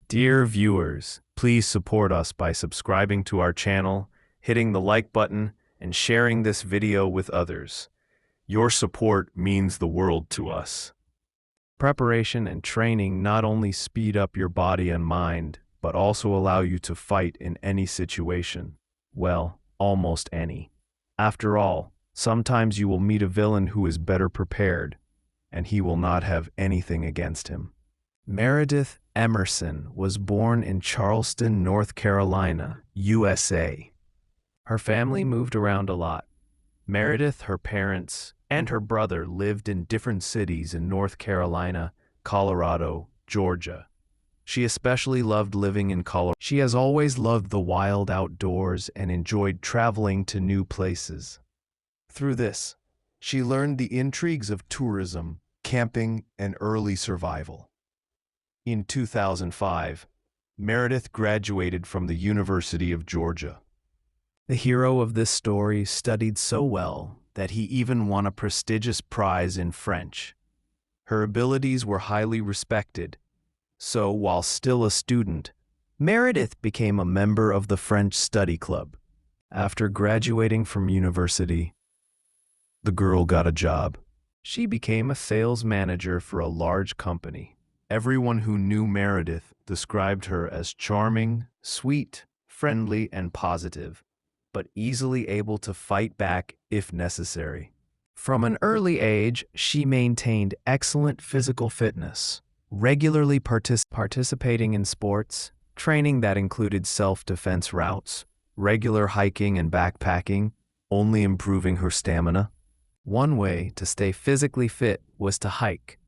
Dear viewers, please support us by subscribing to our channel, hitting the like button, and sharing this video with others. Your support means the world to us. Preparation and training not only speed up your body and mind, but also allow you to fight in any situation. Well, almost any. After all, sometimes you will meet a villain who is better prepared, and he will not have anything against him. Meredith Emerson was born in Charleston, North Carolina, USA. Her family moved around a lot. Meredith, her parents, and her brother lived in different cities in North Carolina, Colorado, Georgia. She especially loved living in Colorado. She has always loved the wild outdoors and enjoyed traveling to new places. Through this, she learned the intrigues of tourism, camping, and early survival. In 2005, Meredith graduated from the University of Georgia. The hero of this story studied so well that he even won a prestigious prize in French. Her abilities were highly respected, so while still a student, Meredith became a member of the French Study Club. After graduating from university, the girl got a job. She became a sales manager for a large company. Everyone who knew Meredith described her as charming, sweet, friendly, and positive, but easily able to fight back if necessary. From an early age, she maintained excellent physical fitness, regularly participating in sports, training that included self-defense routes, regular hiking and backpacking, only improving her stamina. One way to stay physically fit was to hike.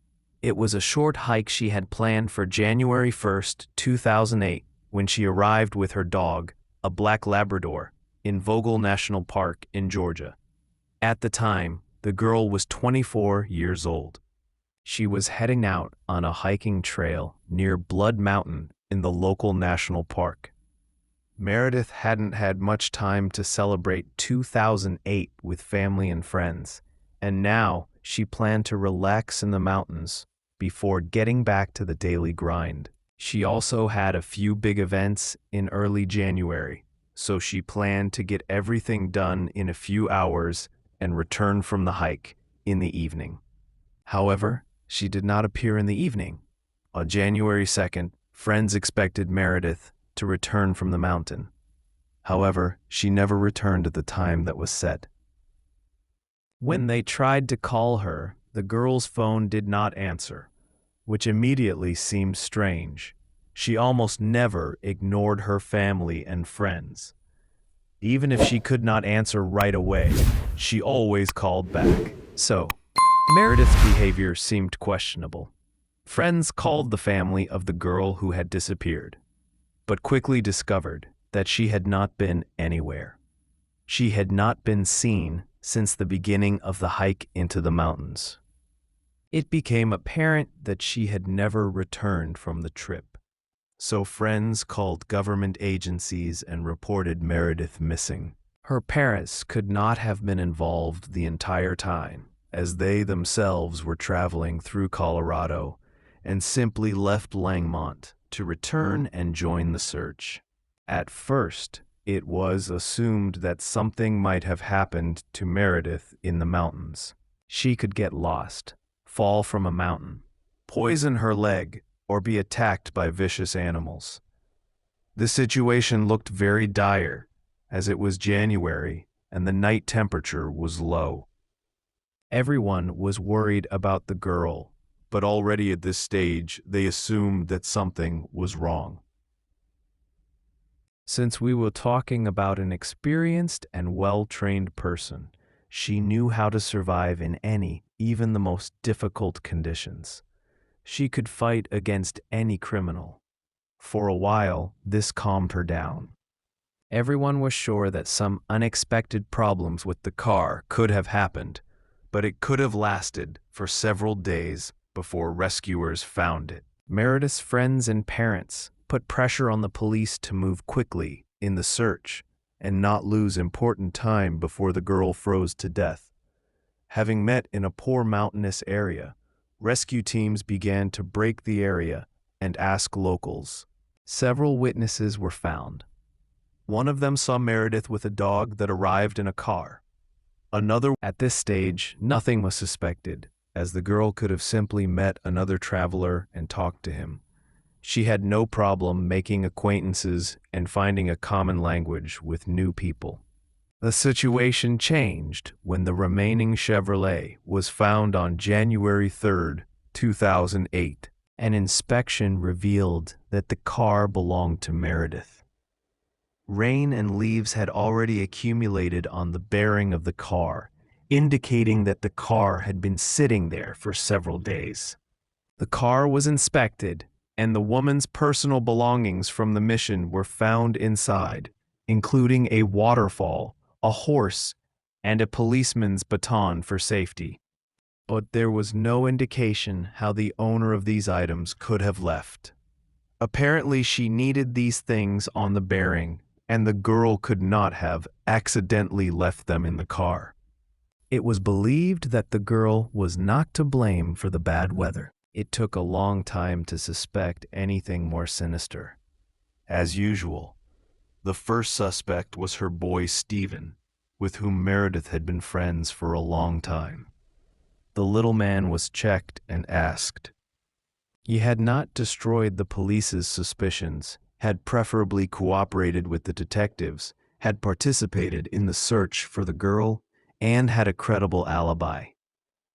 It was a short hike she had planned for January 1st, 2008, when she arrived with her dog, a black Labrador, in Vogel National Park in Georgia. At the time, the girl was 24 years old. She was heading out on a hiking trail near Blood Mountain in the local national park. Meredith hadn't had much time to celebrate 2008 with family and friends, and now she planned to relax in the mountains before getting back to the daily grind. She also had a few big events in early January, so she planned to get everything done in a few hours and return from the hike in the evening. However, she did not appear in the evening. On January 2nd, friends expected Meredith to return from the mountain. However, she never returned at the time that was set. When they tried to call her, the girl's phone did not answer, which immediately seemed strange. She almost never ignored her family and friends. Even if she could not answer right away, she always called back. So, Meredith's behavior seemed questionable. Friends called the family of the girl who had disappeared, but quickly discovered that she had not been anywhere. She had not been seen since the beginning of the hike into the mountains. It became apparent that she had never returned from the trip. So friends called government agencies and reported Meredith missing. Her parents could not have been involved the entire time, as they themselves were traveling through Colorado and simply left Langmont to return and join the search. At first, it was assumed that something might have happened to Meredith in the mountains. She could get lost, fall from a mountain, poison her leg, or be attacked by vicious animals. The situation looked very dire, as it was January and the night temperature was low. Everyone was worried about the girl, but already at this stage they assumed that something was wrong. Since we were talking about an experienced and well-trained person, she knew how to survive in any, even the most difficult conditions. She could fight against any criminal. For a while, this calmed her down. Everyone was sure that some unexpected problems with the car could have happened, but it could have lasted for several days before rescuers found it. Meredith's friends and parents put pressure on the police to move quickly in the search and not lose important time before the girl froze to death. Having met in a poor mountainous area, rescue teams began to break the area and ask locals, Several witnesses were found. One of them saw Meredith with a dog that arrived in a car. Another, at this stage, nothing was suspected, as the girl could have simply met another traveler and talked to him. She had no problem making acquaintances and finding a common language with new people. The situation changed when the remaining Chevrolet was found on January 3, 2008. An inspection revealed that the car belonged to Meredith. Rain and leaves had already accumulated on the bearing of the car, indicating that the car had been sitting there for several days. The car was inspected, and the woman's personal belongings from the mission were found inside, including a waterfall, a horse, and a policeman's baton for safety. But there was no indication how the owner of these items could have left. Apparently, she needed these things on the bearing, and the girl could not have accidentally left them in the car. It was believed that the girl was not to blame for the bad weather. It took a long time to suspect anything more sinister. As usual, the first suspect was her boy Stephen, with whom Meredith had been friends for a long time. The little man was checked and asked. He had not destroyed the police's suspicions, had preferably cooperated with the detectives, had participated in the search for the girl, and had a credible alibi.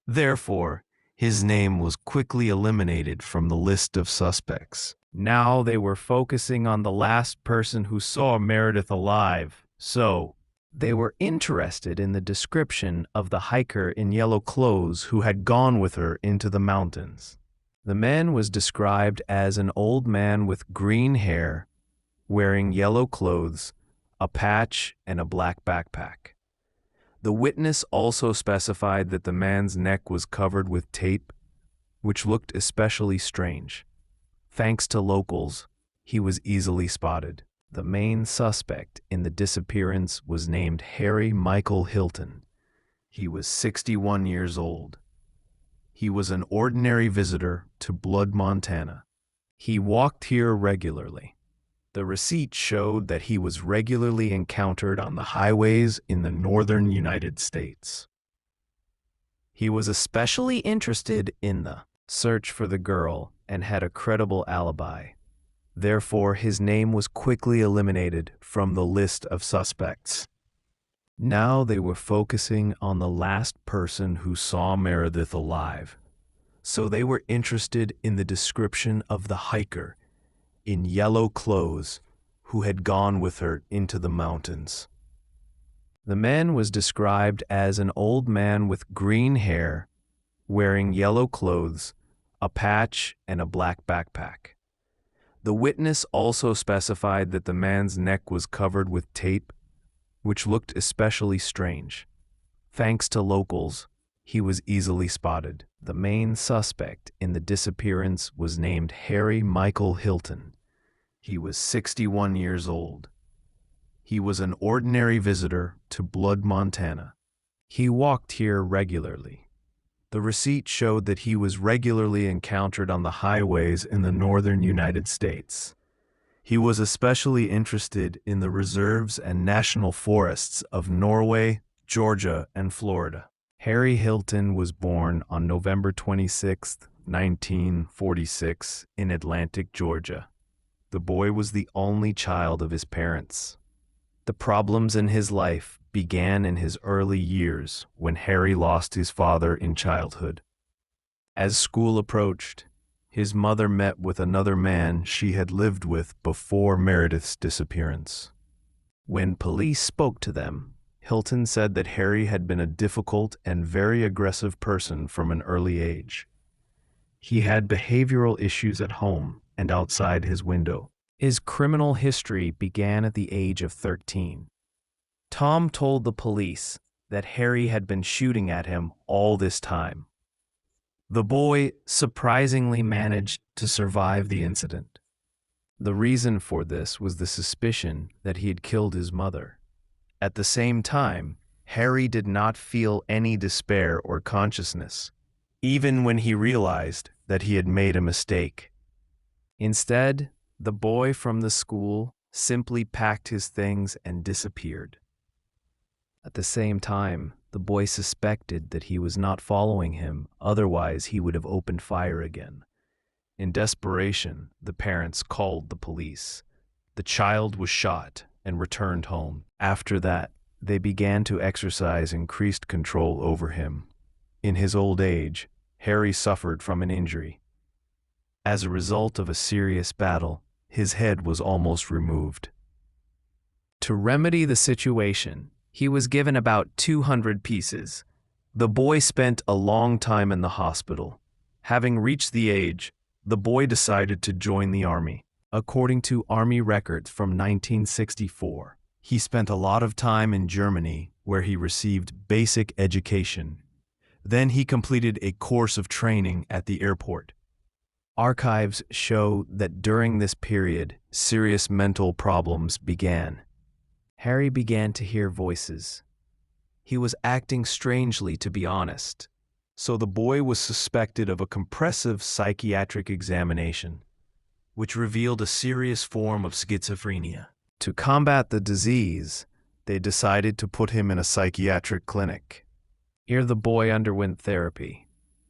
Therefore, his name was quickly eliminated from the list of suspects. Now they were focusing on the last person who saw Meredith alive, so they were interested in the description of the hiker in yellow clothes who had gone with her into the mountains. The man was described as an old man with green hair, wearing yellow clothes, a patch, and a black backpack. The witness also specified that the man's neck was covered with tape, which looked especially strange. Thanks to locals, he was easily spotted. The main suspect in the disappearance was named Harry Michael Hilton. He was 61 years old. He was an ordinary visitor to Blood, Montana. He walked here regularly. The receipt showed that he was regularly encountered on the highways in the northern United States. He was especially interested in the search for the girl and had a credible alibi. Therefore, his name was quickly eliminated from the list of suspects. Now they were focusing on the last person who saw Meredith alive, so they were interested in the description of the hiker in yellow clothes who had gone with her into the mountains. The man was described as an old man with green hair, wearing yellow clothes, a patch, and a black backpack. The witness also specified that the man's neck was covered with tape, which looked especially strange. Thanks to locals, he was easily spotted. The main suspect in the disappearance was named Harry Michael Hilton. He was 61 years old. He was an ordinary visitor to Blood, Montana. He walked here regularly. The receipt showed that he was regularly encountered on the highways in the northern United States. He was especially interested in the reserves and national forests of Norway, Georgia, and Florida. Harry Hilton was born on November 26, 1946, in Atlantic, Georgia. The boy was the only child of his parents. The problems in his life began in his early years when Harry lost his father in childhood. As school approached, his mother met with another man she had lived with before Meredith's disappearance. When police spoke to them, Hilton said that Harry had been a difficult and very aggressive person from an early age. He had behavioral issues at home and outside his window. His criminal history began at the age of 13. Tom told the police that Harry had been shooting at him all this time. The boy surprisingly managed to survive the incident. The reason for this was the suspicion that he had killed his mother. At the same time, Harry did not feel any despair or consciousness, even when he realized that he had made a mistake. Instead, The boy from the school simply packed his things and disappeared. At the same time, the boy suspected that he was not following him, otherwise he would have opened fire again. In desperation, the parents called the police. The child was shot and returned home. After that, they began to exercise increased control over him. In his old age, Harry suffered from an injury. As a result of a serious battle, his head was almost removed. To remedy the situation, he was given about 200 pieces. The boy spent a long time in the hospital. Having reached the age, the boy decided to join the army. According to army records from 1964, he spent a lot of time in Germany where he received basic education. Then he completed a course of training at the airport. Archives show that during this period, serious mental problems began. Harry began to hear voices. He was acting strangely, to be honest. So the boy was suspected of a comprehensive psychiatric examination, which revealed a serious form of schizophrenia. To combat the disease, they decided to put him in a psychiatric clinic. Here the boy underwent therapy,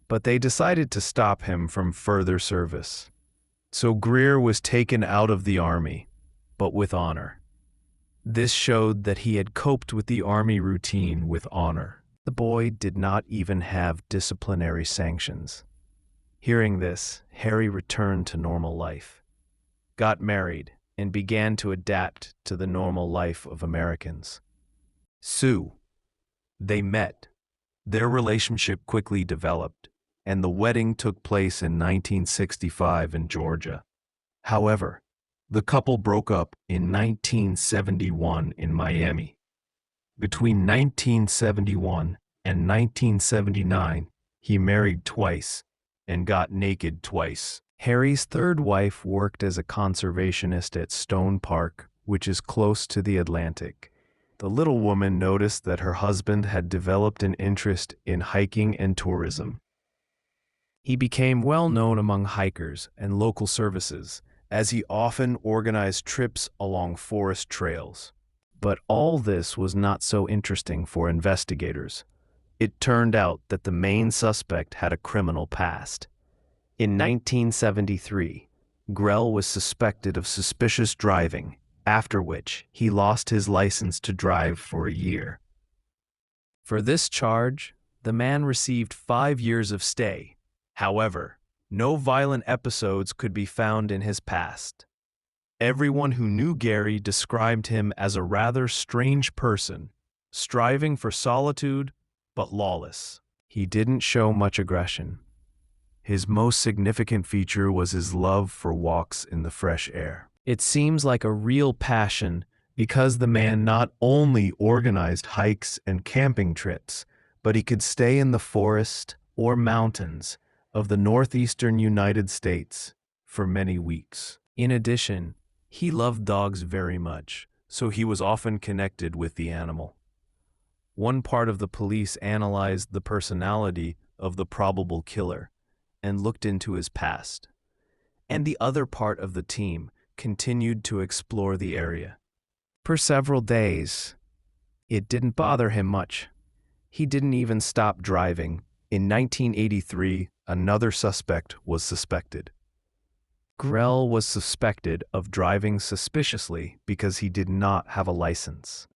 but they decided to stop him from further service. So Greer was taken out of the army, but with honor. This showed that he had coped with the army routine with honor. The boy did not even have disciplinary sanctions. Hearing this, Harry returned to normal life, got married, and began to adapt to the normal life of Americans. Sue. They met. Their relationship quickly developed, and the wedding took place in 1965 in Georgia. However, the couple broke up in 1971 in Miami. Between 1971 and 1979, he married twice and got naked twice. Harry's third wife worked as a conservationist at Stone Park, which is close to the Atlantic. The little woman noticed that her husband had developed an interest in hiking and tourism. He became well known among hikers and local services, as he often organized trips along forest trails. But all this was not so interesting for investigators. It turned out that the main suspect had a criminal past. In 1973, Grell was suspected of suspicious driving, after which he lost his license to drive for a year. For this charge, the man received 5 years of stay. However, no violent episodes could be found in his past. Everyone who knew Gary described him as a rather strange person, striving for solitude but lawless. He didn't show much aggression. His most significant feature was his love for walks in the fresh air. It seems like a real passion because the man not only organized hikes and camping trips, but he could stay in the forest or mountains of the northeastern United States for many weeks. In addition, he loved dogs very much, so he was often connected with the animal. One part of the police analyzed the personality of the probable killer and looked into his past, and the other part of the team continued to explore the area. For several days, it didn't bother him much. He didn't even stop driving. In 1983, another suspect was suspected. Grell was suspected of driving suspiciously because he did not have a license.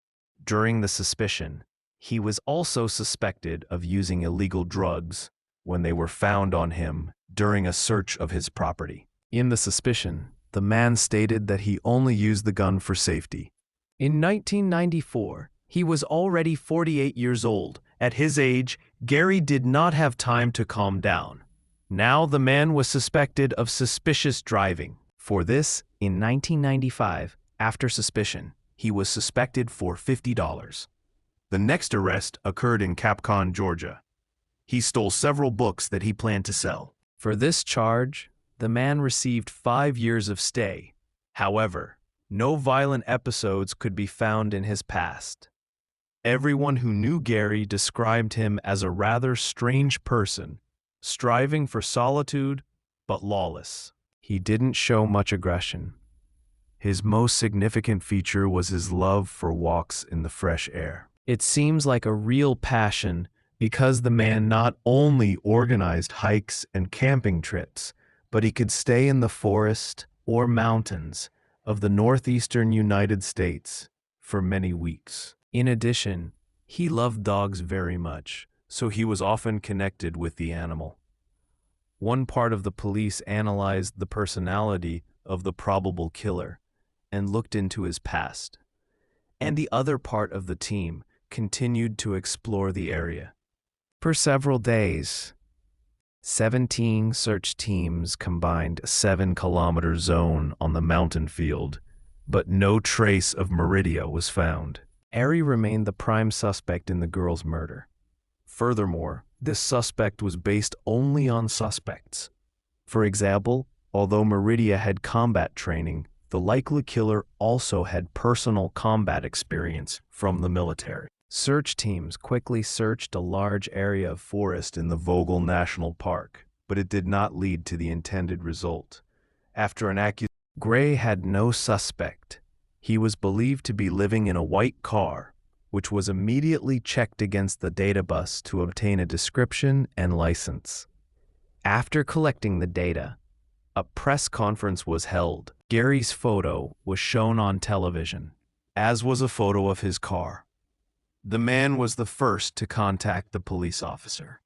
During the suspicion, he was also suspected of using illegal drugs when they were found on him during a search of his property. In the suspicion, the man stated that he only used the gun for safety. In 1994, he was already 48 years old. At his age, Gary did not have time to calm down. Now the man was suspected of suspicious driving. For this, in 1995, after suspicion, he was suspected for $50. The next arrest occurred in Capcom, Georgia. He stole several books that he planned to sell. For this charge, the man received 5 years of stay. However, no violent episodes could be found in his past. Everyone who knew Gary described him as a rather strange person, striving for solitude but lawless. He didn't show much aggression. His most significant feature was his love for walks in the fresh air. It seems like a real passion because the man not only organized hikes and camping trips, but he could stay in the forest or mountains of the northeastern United States for many weeks. In addition, he loved dogs very much, so he was often connected with the animal. One part of the police analyzed the personality of the probable killer and looked into his past, and the other part of the team continued to explore the area. For several days, 17 search teams combined a 7-kilometer zone on the mountain field, but no trace of Meridia was found. Harry remained the prime suspect in the girl's murder. Furthermore, this suspect was based only on suspects. For example, although Meridia had combat training, the likely killer also had personal combat experience from the military. Search teams quickly searched a large area of forest in the Vogel National Park, but it did not lead to the intended result. After an accusation, Gray had no suspect. He was believed to be living in a white car, which was immediately checked against the databus to obtain a description and license. After collecting the data, a press conference was held. Gary's photo was shown on television, as was a photo of his car. The man was the first to contact the police officer.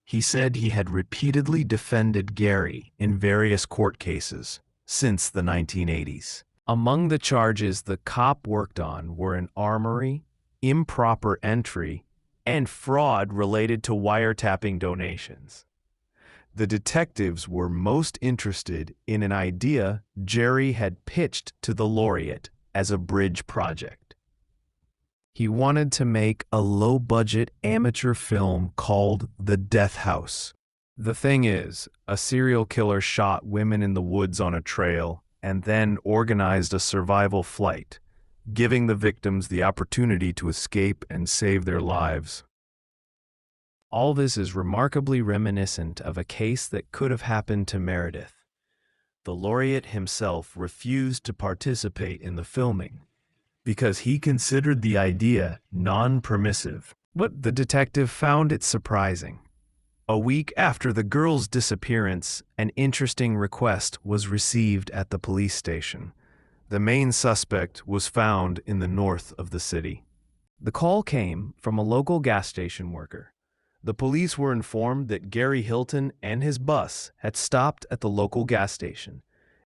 He said he had repeatedly defended Gary in various court cases since the 1980s. Among the charges the cop worked on were an armory, improper entry, and fraud related to wiretapping donations. The detectives were most interested in an idea Jerry had pitched to the laureate as a bridge project. He wanted to make a low-budget amateur film called The Death House. The thing is, a serial killer shot women in the woods on a trail and then organized a survival flight, giving the victims the opportunity to escape and save their lives. All this is remarkably reminiscent of a case that could have happened to Meredith. The laureate himself refused to participate in the filming because he considered the idea non-permissive, but the detective found it surprising. A week after the girl's disappearance, an interesting request was received at the police station. The main suspect was found in the north of the city. The call came from a local gas station worker. The police were informed that Gary Hilton and his bus had stopped at the local gas station.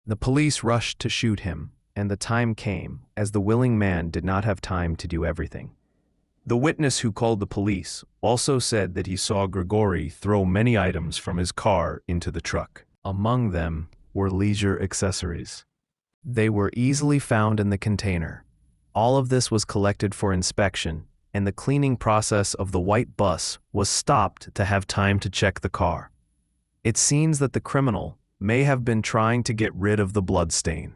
The police rushed to shoot him, and the time came, as the willing man did not have time to do everything. The witness who called the police also said that he saw Grigori throw many items from his car into the truck. Among them were leisure accessories. They were easily found in the container. All of this was collected for inspection, and the cleaning process of the white bus was stopped to have time to check the car. It seems that the criminal may have been trying to get rid of the blood stain.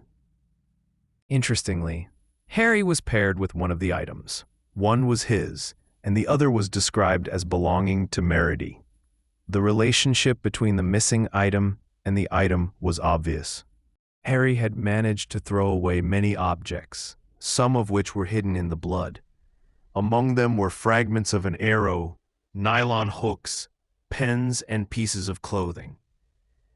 Interestingly, Harry was paired with one of the items. One was his, and the other was described as belonging to Meredy. The relationship between the missing item and the item was obvious. Harry had managed to throw away many objects, some of which were hidden in the blood. Among them were fragments of an arrow, nylon hooks, pens, and pieces of clothing.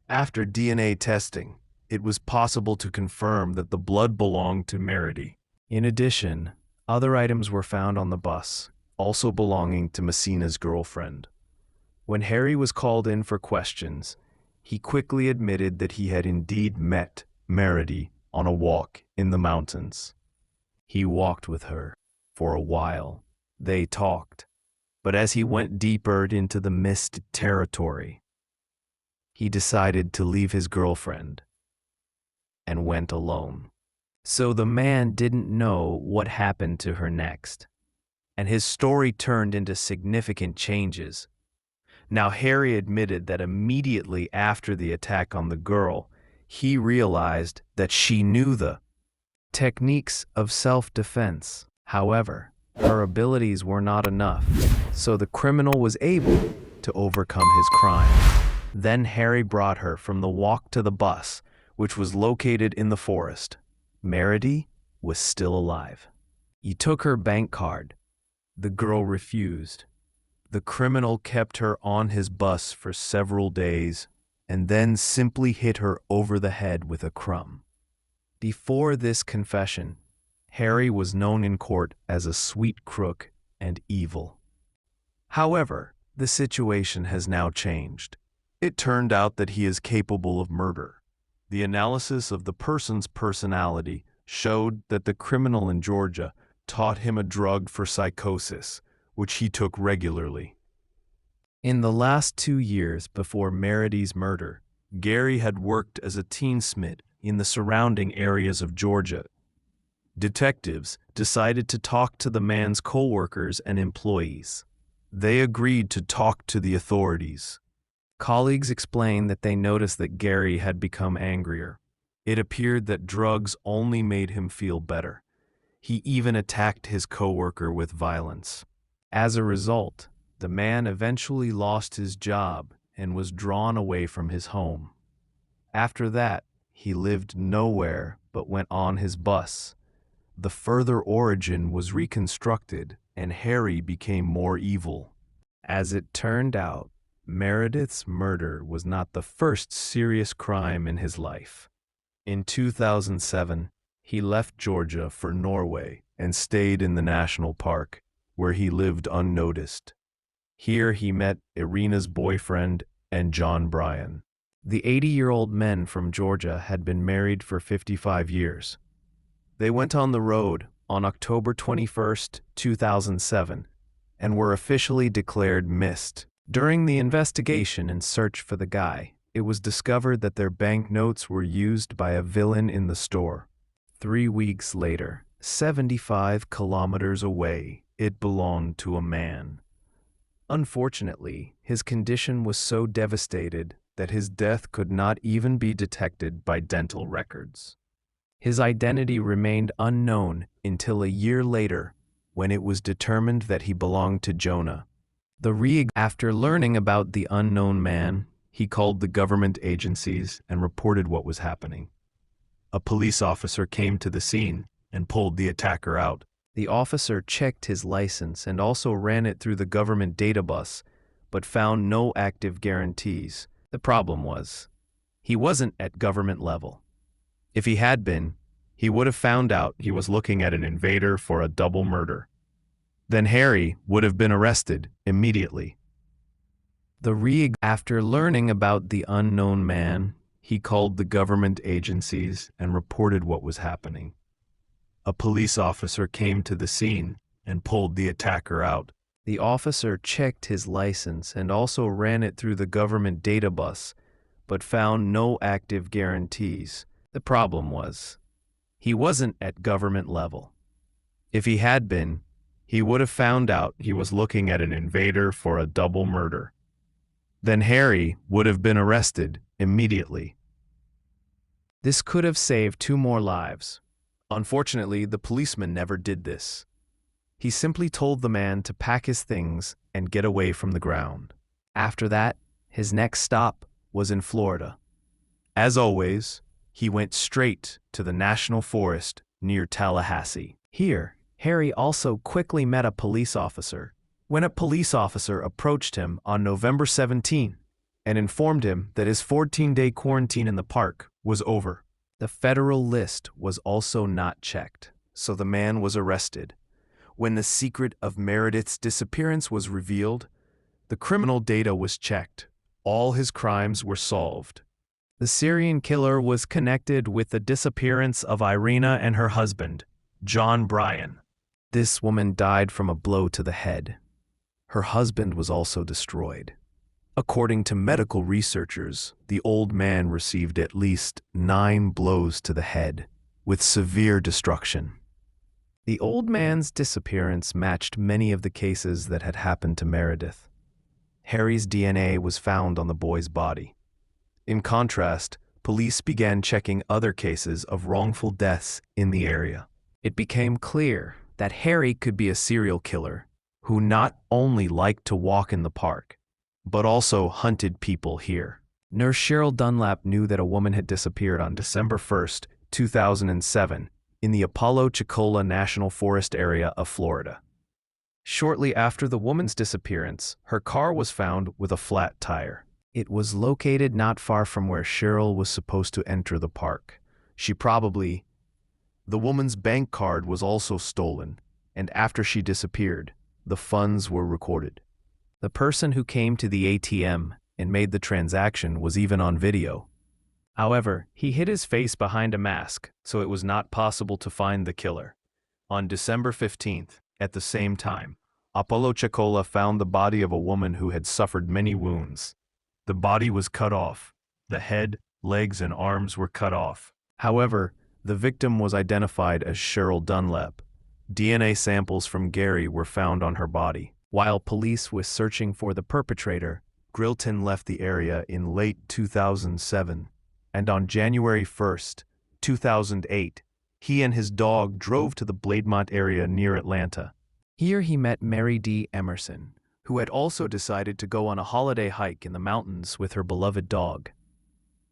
After DNA testing, it was possible to confirm that the blood belonged to Meredy. In addition, other items were found on the bus, also belonging to Messina's girlfriend. When Harry was called in for questions, he quickly admitted that he had indeed met Meredy on a walk in the mountains. He walked with her for a while. They talked, but as he went deeper into the mist territory, he decided to leave his girlfriend and went alone. So the man didn't know what happened to her next, and his story turned into significant changes. Now Harry admitted that immediately after the attack on the girl, he realized that she knew the techniques of self-defense. However, her abilities were not enough, so the criminal was able to overcome his crime. Then Harry brought her from the walk to the bus, which was located in the forest. Meredith was still alive. He took her bank card. The girl refused. The criminal kept her on his bus for several days and then simply hit her over the head with a crumb. Before this confession, Harry was known in court as a sweet crook and evil. However, the situation has now changed. It turned out that he is capable of murder. The analysis of the person's personality showed that the criminal in Georgia taught him a drug for psychosis, which he took regularly. In the last 2 years before Meredith's murder, Gary had worked as a teensmith in the surrounding areas of Georgia. Detectives decided to talk to the man's co-workers and employees. They agreed to talk to the authorities. Colleagues explained that they noticed that Gary had become angrier. It appeared that drugs only made him feel better. He even attacked his co-worker with violence. As a result, the man eventually lost his job and was drawn away from his home. After that, he lived nowhere but went on his bus. The further origin was reconstructed, and Harry became more evil. As it turned out, Meredith's murder was not the first serious crime in his life. In 2007, he left Georgia for Norway and stayed in the national park, where he lived unnoticed. Here he met Irina's boyfriend and John Bryan. The 80-year-old men from Georgia had been married for 55 years. They went on the road on October 21, 2007, and were officially declared missed. During the investigation and search for the guy, it was discovered that their banknotes were used by a villain in the store. 3 weeks later, 75 kilometers away, it belonged to a man. Unfortunately, his condition was so devastated that his death could not even be detected by dental records. His identity remained unknown until a year later, when it was determined that he belonged to Jonah. After learning about the unknown man, he called the government agencies and reported what was happening. A police officer came to the scene and pulled the attacker out. The officer checked his license and also ran it through the government database, but found no active guarantees. The problem was, he wasn't at government level. If he had been, he would have found out he was looking at an invader for a double murder. Then Harry would have been arrested immediately. After learning about the unknown man, he called the government agencies and reported what was happening. A police officer came to the scene and pulled the attacker out. The officer checked his license and also ran it through the government database, but found no active guarantees. The problem was, he wasn't at government level. If he had been, he would have found out he was looking at an invader for a double murder. Then Harry would have been arrested immediately. This could have saved 2 more lives. Unfortunately, the policeman never did this. He simply told the man to pack his things and get away from the ground. After that, his next stop was in Florida. As always, he went straight to the National Forest near Tallahassee. Here, Harry also quickly met a police officer. When a police officer approached him on November 17 and informed him that his 14-day quarantine in the park was over. The federal list was also not checked, so the man was arrested. When the secret of Meredith's disappearance was revealed, the criminal data was checked. All his crimes were solved. The serial killer was connected with the disappearance of Irina and her husband, John Bryan. This woman died from a blow to the head. Her husband was also destroyed. According to medical researchers, the old man received at least 9 blows to the head, with severe destruction. The old man's disappearance matched many of the cases that had happened to Meredith. Harry's DNA was found on the boy's body. In contrast, police began checking other cases of wrongful deaths in the area. It became clear that Harry could be a serial killer who not only liked to walk in the park, but also hunted people here. Nurse Cheryl Dunlap knew that a woman had disappeared on December 1, 2007, in the Apalachicola National Forest area of Florida. Shortly after the woman's disappearance, her car was found with a flat tire. It was located not far from where Cheryl was supposed to enter the park. The woman's bank card was also stolen, and after she disappeared, the funds were recorded. The person who came to the ATM and made the transaction was even on video. However, he hid his face behind a mask, so it was not possible to find the killer. On December 15th, at the same time, Apalachicola found the body of a woman who had suffered many wounds. The body was cut off. The head, legs, and arms were cut off. However, the victim was identified as Cheryl Dunlap. DNA samples from Gary were found on her body. While police were searching for the perpetrator, Grilton left the area in late 2007, and on January 1, 2008, he and his dog drove to the Blademont area near Atlanta. Here he met Mary D. Emerson, who had also decided to go on a holiday hike in the mountains with her beloved dog.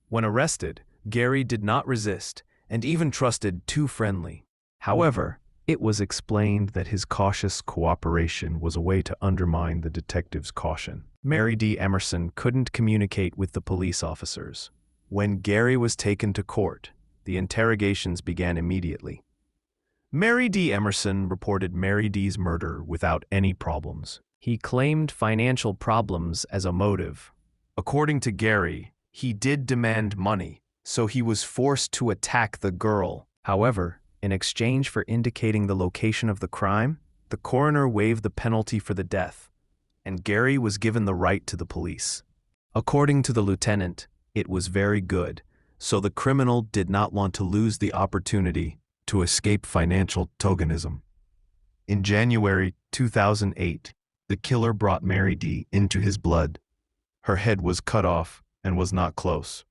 When arrested, Gary did not resist and even trusted too friendly. However, it was explained that his cautious cooperation was a way to undermine the detective's caution. Mary D. Emerson couldn't communicate with the police officers. When Gary was taken to court, the interrogations began immediately. Mary D. Emerson reported Mary D.'s murder without any problems. He claimed financial problems as a motive. According to Gary, he did demand money, so he was forced to attack the girl. However, in exchange for indicating the location of the crime, the coroner waived the penalty for the death, and Gary was given the right to the police. According to the lieutenant, it was very good, so the criminal did not want to lose the opportunity to escape financial tokenism. In January 2008, the killer brought Mary D. into his blood. Her head was cut off and was not close.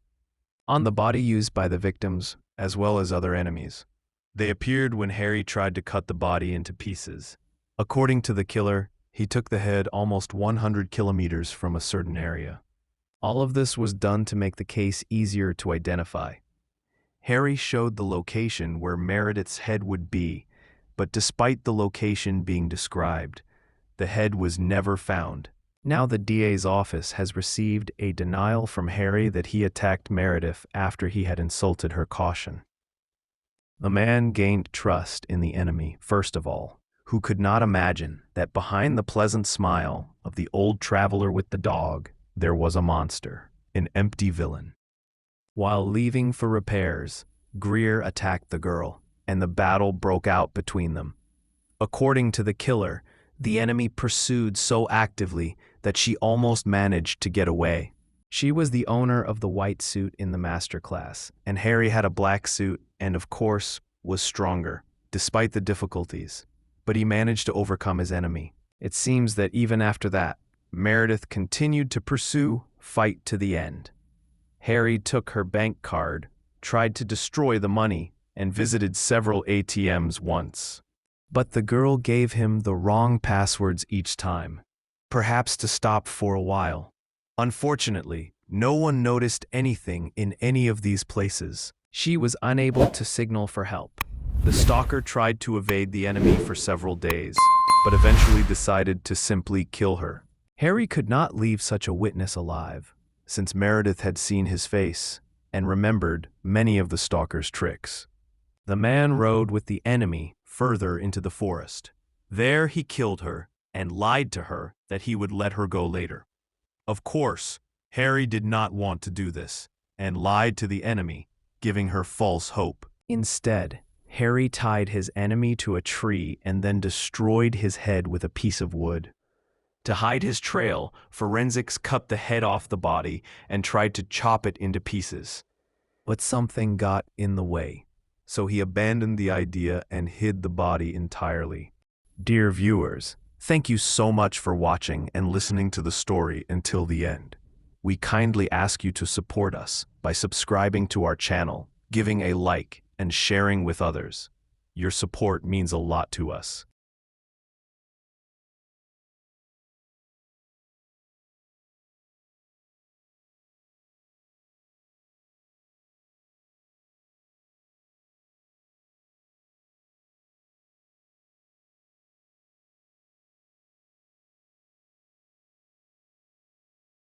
On the body used by the victims, as well as other enemies. They appeared when Harry tried to cut the body into pieces. According to the killer, he took the head almost 100 kilometers from a certain area. All of this was done to make the case easier to identify. Harry showed the location where Meredith's head would be, but despite the location being described, the head was never found. Now the DA's office has received a denial from Harry that he attacked Meredith after he had insulted her caution. The man gained trust in the enemy, first of all, who could not imagine that behind the pleasant smile of the old traveler with the dog, there was a monster, an empty villain. While leaving for repairs, Greer attacked the girl, and the battle broke out between them. According to the killer, the enemy pursued so actively that she almost managed to get away. She was the owner of the white suit in the master class, and Harry had a black suit and, of course, was stronger, despite the difficulties. But he managed to overcome his enemy. It seems that even after that, Meredith continued to pursue, fight to the end. Harry took her bank card, tried to destroy the money, and visited several ATMs once. But the girl gave him the wrong passwords each time, perhaps to stop for a while. Unfortunately, no one noticed anything in any of these places. She was unable to signal for help. The stalker tried to evade the enemy for several days, but eventually decided to simply kill her. Harry could not leave such a witness alive, since Meredith had seen his face and remembered many of the stalker's tricks. The man rode with the enemy further into the forest. There he killed her and lied to her that he would let her go later. Of course, Harry did not want to do this, and lied to the enemy, giving her false hope. Instead, Harry tied his enemy to a tree and then destroyed his head with a piece of wood. To hide his trail, forensics cut the head off the body and tried to chop it into pieces. But something got in the way, so he abandoned the idea and hid the body entirely. Dear viewers, thank you so much for watching and listening to the story until the end. We kindly ask you to support us by subscribing to our channel, giving a like, and sharing with others. Your support means a lot to us.